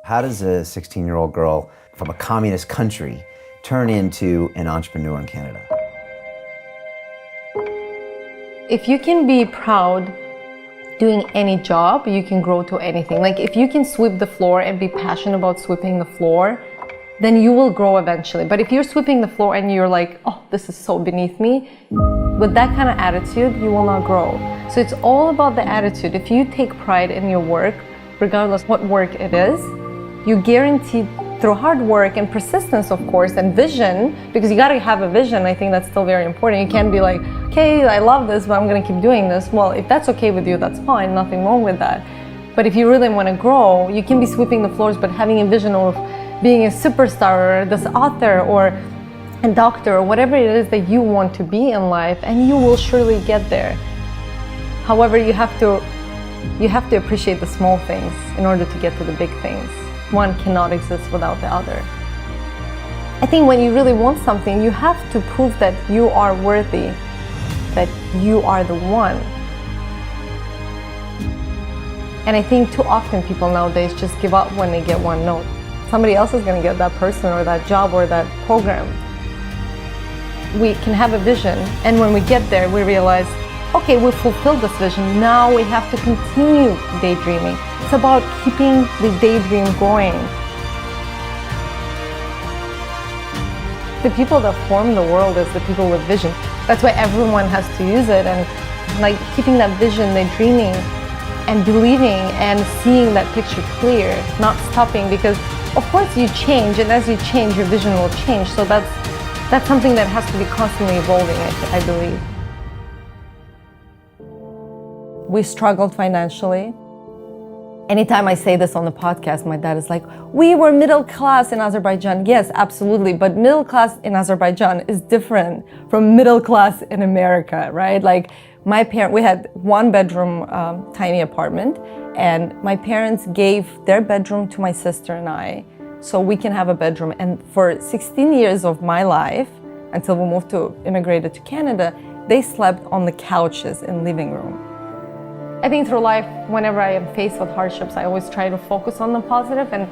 How does a 16-year-old girl from a communist country turn into an entrepreneur in Canada? If you can be proud doing any job, you can grow to anything. Like if you can sweep the floor and be passionate about sweeping the floor, then you will grow eventually. But if you're sweeping the floor and you're like, oh, this is so beneath me, with that kind of attitude, you will not grow. So it's all about the attitude. If you take pride in your work, regardless what work it is, you guarantee through hard work and persistence, of course, and vision, because you got to have a vision. I think that's still very important. You can't be like, okay, I love this, but I'm going to keep doing this. Well, if that's okay with you, that's fine. Nothing wrong with that. But if you really want to grow, you can be sweeping the floors, but having a vision of being a superstar or this author or a doctor or whatever it is that you want to be in life, and you will surely get there. However, you have to appreciate the small things in order to get to the big things. One cannot exist without the other. I think when you really want something, you have to prove that you are worthy, that you are the one. And I think too often people nowadays just give up when they get one no. Somebody else is going to get that person or that job or that program. We can have a vision, and when we get there, we realize, okay, we've fulfilled this vision. Now we have to continue daydreaming. It's about keeping the daydream going. The people that form the world is the people with vision. That's why everyone has to use it, and like keeping that vision, the dreaming, and believing and seeing that picture clear, not stopping, because of course you change, and as you change, your vision will change. So that's something that has to be constantly evolving, I believe. We struggled financially. Anytime I say this on the podcast, my dad is like, we were middle class in Azerbaijan. Yes, absolutely. But middle class in Azerbaijan is different from middle class in America, right? Like we had one bedroom, tiny apartment, and my parents gave their bedroom to my sister and I, so we can have a bedroom. And for 16 years of my life, until we immigrated to Canada, they slept on the couches in living room. I think through life, whenever I am faced with hardships, I always try to focus on the positive, and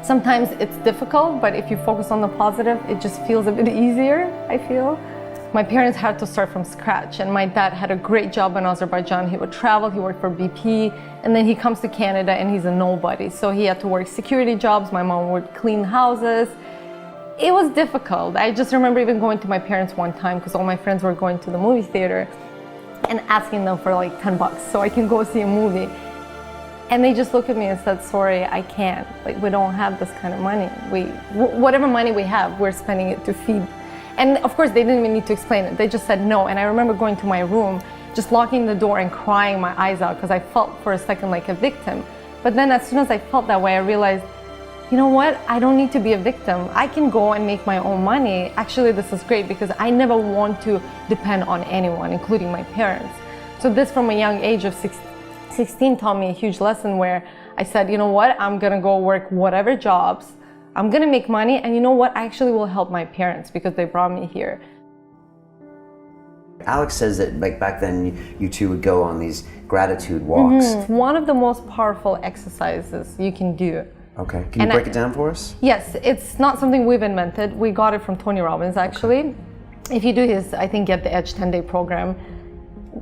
sometimes it's difficult, but if you focus on the positive, it just feels a bit easier, I feel. My parents had to start from scratch, and my dad had a great job in Azerbaijan. He would travel, he worked for BP, and then he comes to Canada and he's a nobody. So he had to work security jobs. My mom would clean houses. It was difficult. I just remember even going to my parents one time because all my friends were going to the movie theater and asking them for like $10 so I can go see a movie. And they just looked at me and said, sorry, I can't. Like, we don't have this kind of money. Whatever money we have, we're spending it to feed. And of course, they didn't even need to explain it. They just said no. And I remember going to my room, just locking the door and crying my eyes out because I felt for a second like a victim. But then as soon as I felt that way, I realized, you know what? I don't need to be a victim. I can go and make my own money. Actually, this is great because I never want to depend on anyone, including my parents. So this from a young age of 16 taught me a huge lesson where I said, you know what? I'm gonna go work whatever jobs. I'm gonna make money, and you know what? I actually will help my parents because they brought me here. Alex says that like back then you two would go on these gratitude walks. Mm-hmm. One of the most powerful exercises you can do. Okay, can you break it down for us? Yes, it's not something we've invented. We got it from Tony Robbins, actually. Okay. If you do his, I think, Get the Edge 10-day program,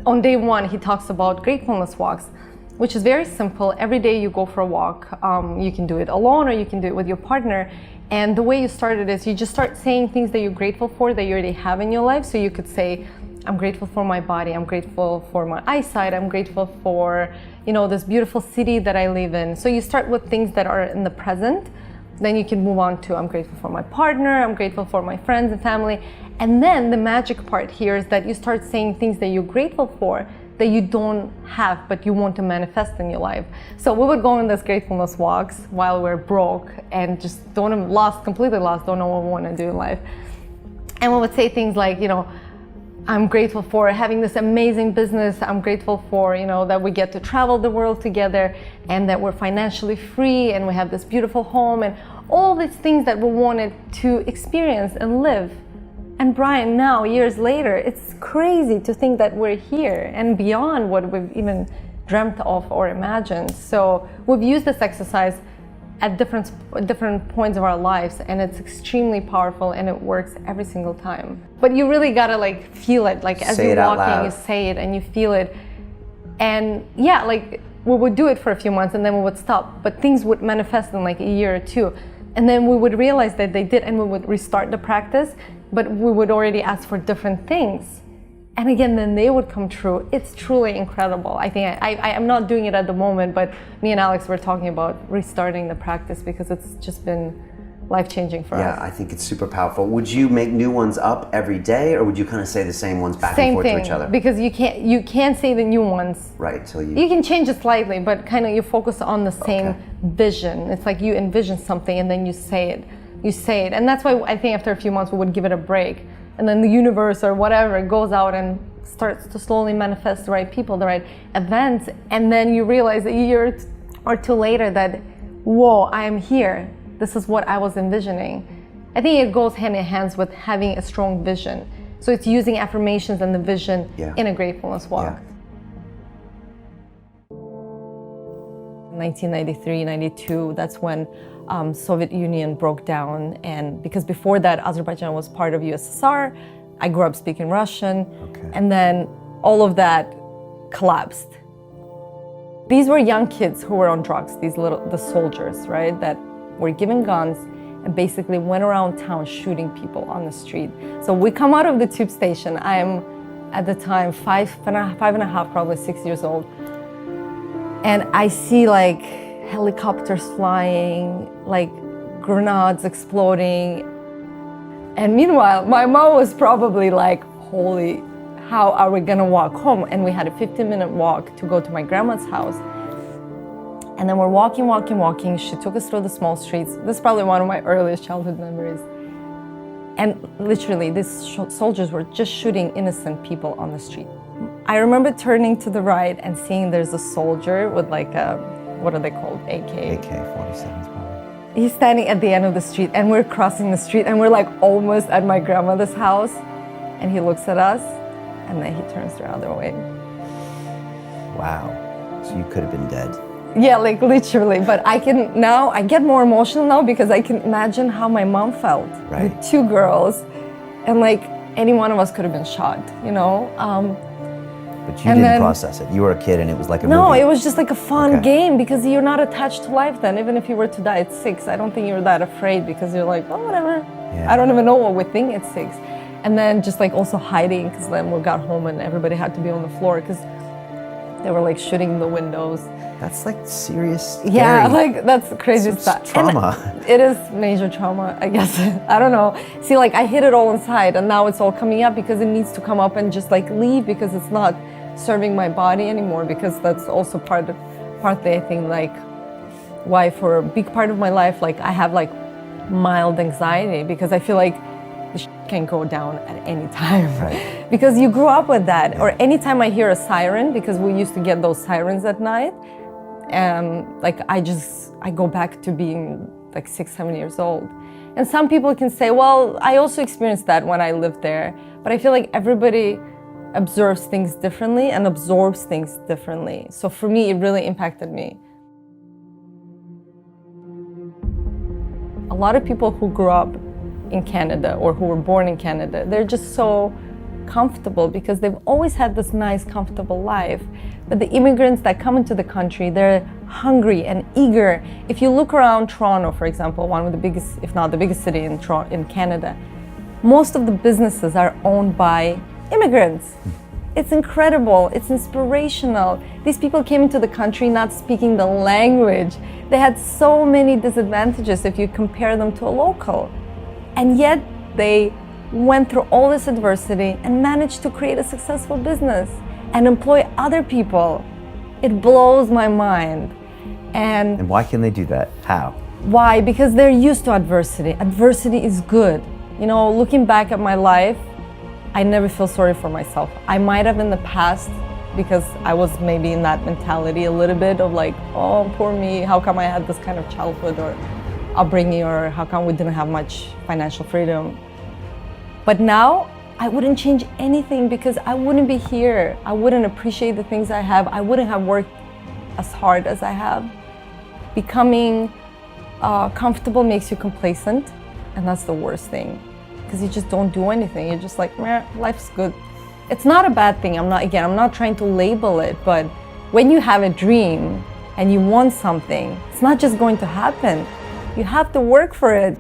on day one, he talks about gratefulness walks, which is very simple. Every day you go for a walk. You can do it alone or you can do it with your partner. And the way you start it is you just start saying things that you're grateful for that you already have in your life. So you could say, I'm grateful for my body, I'm grateful for my eyesight, I'm grateful for, this beautiful city that I live in. So you start with things that are in the present, then you can move on to I'm grateful for my partner, I'm grateful for my friends and family. And then the magic part here is that you start saying things that you're grateful for that you don't have but you want to manifest in your life. So we would go on these gratefulness walks while we're broke and just completely lost, don't know what we want to do in life. And we would say things like, I'm grateful for having this amazing business. I'm grateful for, that we get to travel the world together and that we're financially free and we have this beautiful home and all these things that we wanted to experience and live. And Brian, now, years later, it's crazy to think that we're here and beyond what we've even dreamt of or imagined. So we've used this exercise at different points of our lives, and it's extremely powerful and it works every single time. But you really gotta like feel it, like as you're walking, you say it and you feel it. And yeah, like we would do it for a few months and then we would stop, but things would manifest in like a year or two. And then we would realize that they did, and we would restart the practice, but we would already ask for different things. And again, then they would come true. It's truly incredible. I think I'm not doing it at the moment, but me and Alex were talking about restarting the practice because it's just been life-changing for us. Yeah, I think it's super powerful. Would you make new ones up every day, or would you kind of say the same ones back and forth to each other? Because you can't say the new ones. Right, till you can change it slightly, but kind of you focus on the same vision. It's like you envision something and then you say it. You say it. And that's why I think after a few months we would give it a break. And then the universe or whatever goes out and starts to slowly manifest the right people, the right events. And then you realize a year or two later that, whoa, I am here. This is what I was envisioning. I think it goes hand in hand with having a strong vision. So it's using affirmations and the vision in a gratefulness walk. Yeah. 1993, 92, that's when Soviet Union broke down. And because before that, Azerbaijan was part of USSR. I grew up speaking Russian. And then all of that collapsed. These were young kids who were on drugs, the soldiers, right? That were given guns and basically went around town shooting people on the street. So we come out of the tube station. I am at the time five and a half, probably 6 years old. And I see like helicopters flying, like grenades exploding. And meanwhile, my mom was probably like, holy, how are we gonna walk home? And we had a 15-minute walk to go to my grandma's house. And then we're walking. She took us through the small streets. This is probably one of my earliest childhood memories. And literally, these soldiers were just shooting innocent people on the street. I remember turning to the right and seeing there's a soldier with like a, what are they called? AK-47s probably. He's standing at the end of the street and we're crossing the street and we're like almost at my grandmother's house. And he looks at us and then he turns the other way. Wow, so you could have been dead. Yeah, like literally, but I get more emotional now because I can imagine how my mom felt with two girls, and like any one of us could have been shot, you know? But you didn't process it. You were a kid and it was like a movie. No, it was just like a fun game because you're not attached to life then. Even if you were to die at 6, I don't think you were that afraid because you're like, oh, whatever. Yeah. I don't even know what we think at 6. And then just like also hiding because then we got home and everybody had to be on the floor because they were like shooting the windows. That's like serious, scary. Yeah, like that's crazy stuff. Trauma. And it is major trauma, I guess. I don't know. See, like I hid it all inside and now it's all coming up because it needs to come up and just like leave because it's not serving my body anymore, because that's also partly I think like why for a big part of my life like I have like mild anxiety because I feel like the shit can go down at any time. Right. Because you grew up with that. Or anytime I hear a siren, because we used to get those sirens at night, like I go back to being like 6-7 years old. And some people can say, well, I also experienced that when I lived there, but I feel like everybody observes things differently and absorbs things differently. So for me, it really impacted me. A lot of people who grew up in Canada or who were born in Canada, they're just so comfortable because they've always had this nice, comfortable life. But the immigrants that come into the country, they're hungry and eager. If you look around Toronto, for example, one of the biggest, if not the biggest city in Canada, most of the businesses are owned by immigrants. It's incredible, it's inspirational. These people came into the country not speaking the language. They had so many disadvantages if you compare them to a local. And yet they went through all this adversity and managed to create a successful business and employ other people. It blows my mind. And why can they do that? How? Why? Because they're used to adversity. Adversity is good. You know, looking back at my life, I never feel sorry for myself. I might have in the past because I was maybe in that mentality a little bit of like, oh, poor me, how come I had this kind of childhood or upbringing, or how come we didn't have much financial freedom. But now, I wouldn't change anything because I wouldn't be here. I wouldn't appreciate the things I have. I wouldn't have worked as hard as I have. Becoming comfortable makes you complacent, and that's the worst thing, because you just don't do anything. You're just like, meh, life's good. It's not a bad thing. I'm not trying to label it, but when you have a dream and you want something, it's not just going to happen. You have to work for it.